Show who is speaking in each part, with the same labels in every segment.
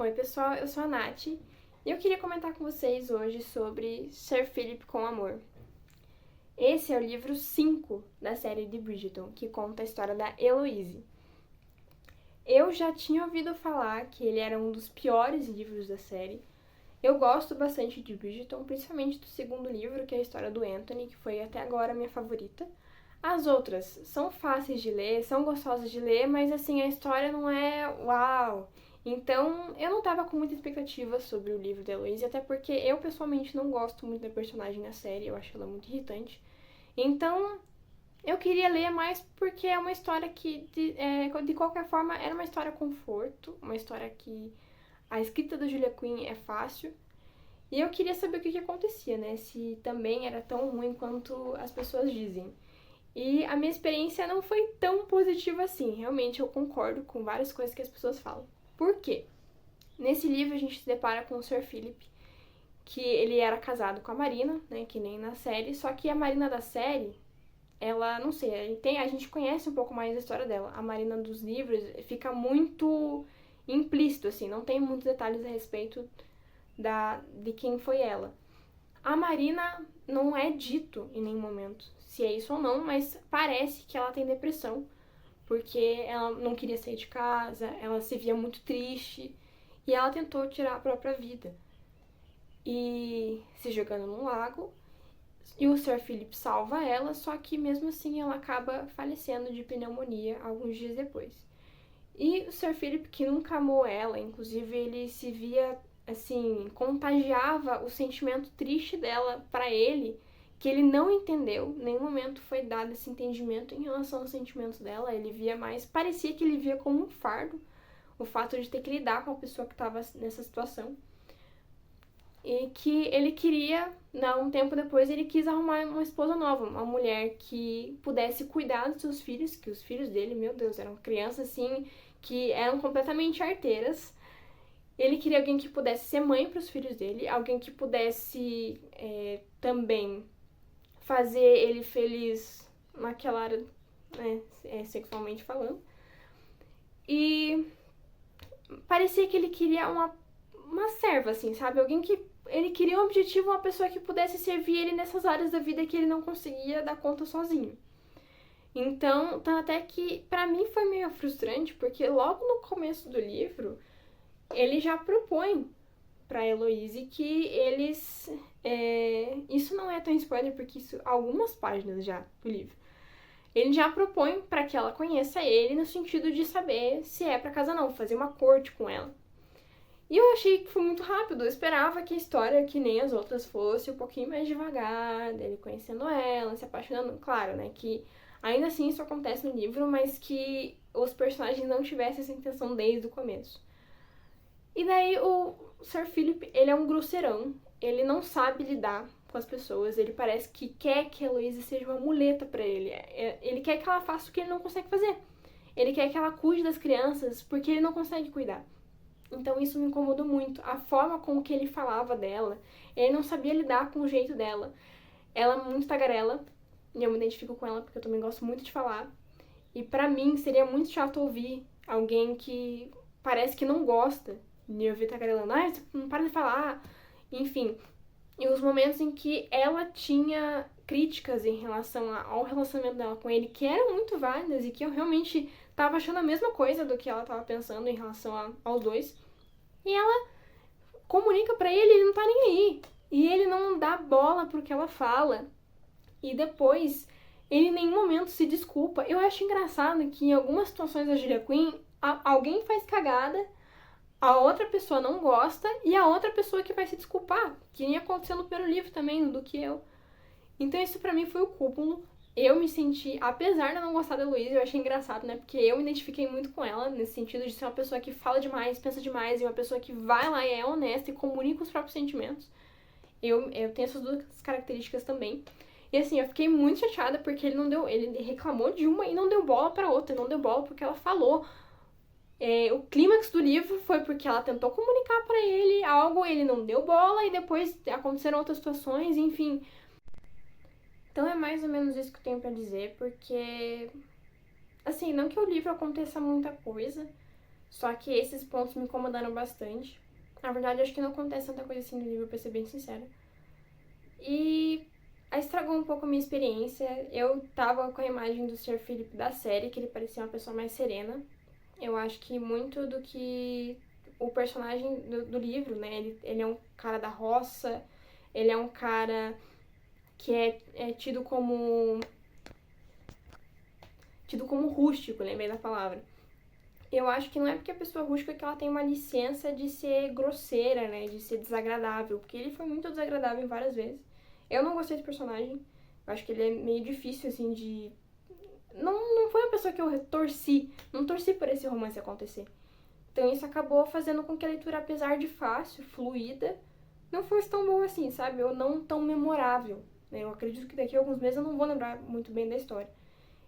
Speaker 1: Oi pessoal, eu sou a Nath e eu queria comentar com vocês hoje sobre Sir Philip com Amor. Esse é o livro 5 da série de Bridgerton, que conta a história da Heloise. Eu já tinha ouvido falar que ele era um dos piores livros da série. Eu gosto bastante de Bridgerton, principalmente do segundo livro, que é a história do Anthony, que foi até agora a minha favorita. As outras são fáceis de ler, são gostosas de ler, mas assim, a história não é uau! Então, eu não tava com muita expectativa sobre o livro da Heloise, até porque eu pessoalmente não gosto muito da personagem na série, eu acho ela muito irritante. Então, eu queria ler mais porque é uma história que, de qualquer forma, era uma história conforto, uma história que a escrita da Julia Quinn é fácil. E eu queria saber o que acontecia, né? Se também era tão ruim quanto as pessoas dizem. E a minha experiência não foi tão positiva assim. Realmente eu concordo com várias coisas que as pessoas falam. Por quê? Nesse livro a gente se depara com o Sir Philip, que ele era casado com a Marina, né, que nem na série, só que a Marina da série, ela, não sei, a gente conhece um pouco mais a história dela. A Marina dos livros fica muito implícito, assim, não tem muitos detalhes a respeito de quem foi ela. A Marina não é dito em nenhum momento se é isso ou não, mas parece que ela tem depressão, porque ela não queria sair de casa, ela se via muito triste e ela tentou tirar a própria vida. E se jogando num lago, e o Sir Philip salva ela, só que mesmo assim ela acaba falecendo de pneumonia alguns dias depois. E o Sir Philip, que nunca amou ela, inclusive ele se via assim, contagiava o sentimento triste dela para ele, que ele não entendeu, em nenhum momento foi dado esse entendimento em relação aos sentimentos dela, ele via mais, parecia que ele via como um fardo, o fato de ter que lidar com a pessoa que estava nessa situação. E que ele queria, um tempo depois, ele quis arrumar uma esposa nova, uma mulher que pudesse cuidar dos seus filhos, que os filhos dele, meu Deus, eram crianças assim, que eram completamente arteiras. Ele queria alguém que pudesse ser mãe para os filhos dele, alguém que pudesse também fazer ele feliz naquela área, né, sexualmente falando. E parecia que ele queria uma serva, assim, sabe? Alguém que ele queria um objetivo, uma pessoa que pudesse servir ele nessas áreas da vida que ele não conseguia dar conta sozinho. Então, até que pra mim foi meio frustrante, porque logo no começo do livro, ele já propõe pra Heloise que eles... isso não é tão spoiler, porque isso algumas páginas já do livro. Ele já propõe pra que ela conheça ele no sentido de saber se é pra casar ou não, fazer uma corte com ela. E eu achei que foi muito rápido, eu esperava que a história, que nem as outras, fosse um pouquinho mais devagar, dele conhecendo ela, se apaixonando. Claro, né, que ainda assim isso acontece no livro, mas que os personagens não tivessem essa intenção desde o começo. E daí o Sir Philip, ele é um grosseirão, ele não sabe lidar com as pessoas, ele parece que quer que a Heloise seja uma muleta pra ele. Ele quer que ela faça o que ele não consegue fazer. Ele quer que ela cuide das crianças porque ele não consegue cuidar. Então isso me incomodou muito. A forma com que ele falava dela, ele não sabia lidar com o jeito dela. Ela é muito tagarela, e eu me identifico com ela porque eu também gosto muito de falar. E pra mim seria muito chato ouvir alguém que parece que não gosta de ouvir tagarelando. Ah, você não para de falar. Enfim. E os momentos em que ela tinha críticas em relação ao relacionamento dela com ele, que eram muito válidas e que eu realmente tava achando a mesma coisa do que ela tava pensando em relação aos dois. E ela comunica pra ele, ele não tá nem aí. E ele não dá bola pro que ela fala. E depois, ele em nenhum momento se desculpa. Eu acho engraçado que em algumas situações da Julia Quinn, alguém faz cagada, a outra pessoa não gosta e a outra pessoa que vai se desculpar. Que nem aconteceu no primeiro livro também, do que eu. Então isso pra mim foi o cúmulo. Eu me senti, apesar de eu não gostar da Heloise, eu achei engraçado, né? Porque eu me identifiquei muito com ela, nesse sentido de ser uma pessoa que fala demais, pensa demais, e uma pessoa que vai lá e é honesta e comunica os próprios sentimentos. Eu tenho essas duas características também. E assim, eu fiquei muito chateada porque ele reclamou de uma e não deu bola pra outra, não deu bola porque ela falou. O clímax do livro foi porque ela tentou comunicar pra ele algo, ele não deu bola e depois aconteceram outras situações, enfim. Então é mais ou menos isso que eu tenho pra dizer, porque assim, não que o livro aconteça muita coisa, Só que esses pontos me incomodaram bastante. Na verdade, acho que não acontece tanta coisa assim no livro, pra ser bem sincera. E estragou um pouco a minha experiência. Eu tava com a imagem do Sr. Philip da série, que ele parecia uma pessoa mais serena. Eu acho que muito do que o personagem do livro, né? Ele é um cara da roça, ele é um cara que é tido como rústico, lembrei da palavra. Eu acho que não é porque a pessoa é rústica que ela tem uma licença de ser grosseira, né? De ser desagradável, porque ele foi muito desagradável várias vezes. Eu não gostei desse personagem. Eu acho que ele é meio difícil, assim, de... Não foi uma pessoa que eu não torci por esse romance acontecer. Então isso acabou fazendo com que a leitura, apesar de fácil, fluida, não fosse tão boa assim, sabe? Ou não tão memorável. Né? Eu acredito que daqui a alguns meses eu não vou lembrar muito bem da história.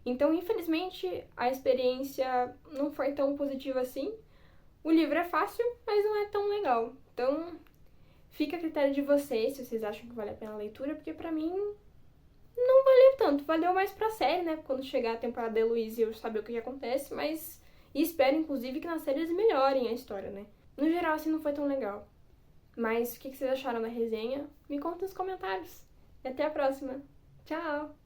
Speaker 1: Então, infelizmente, a experiência não foi tão positiva assim. O livro é fácil, mas não é tão legal. Então, fica a critério de vocês, se vocês acham que vale a pena a leitura, porque pra mim não valeu tanto. Valeu mais pra série, né? Quando chegar a temporada da Heloise eu saber o que acontece, mas... E espero, inclusive, que na série eles melhorem a história, né? No geral, assim, não foi tão legal. Mas o que vocês acharam da resenha? Me conta nos comentários. E até a próxima. Tchau!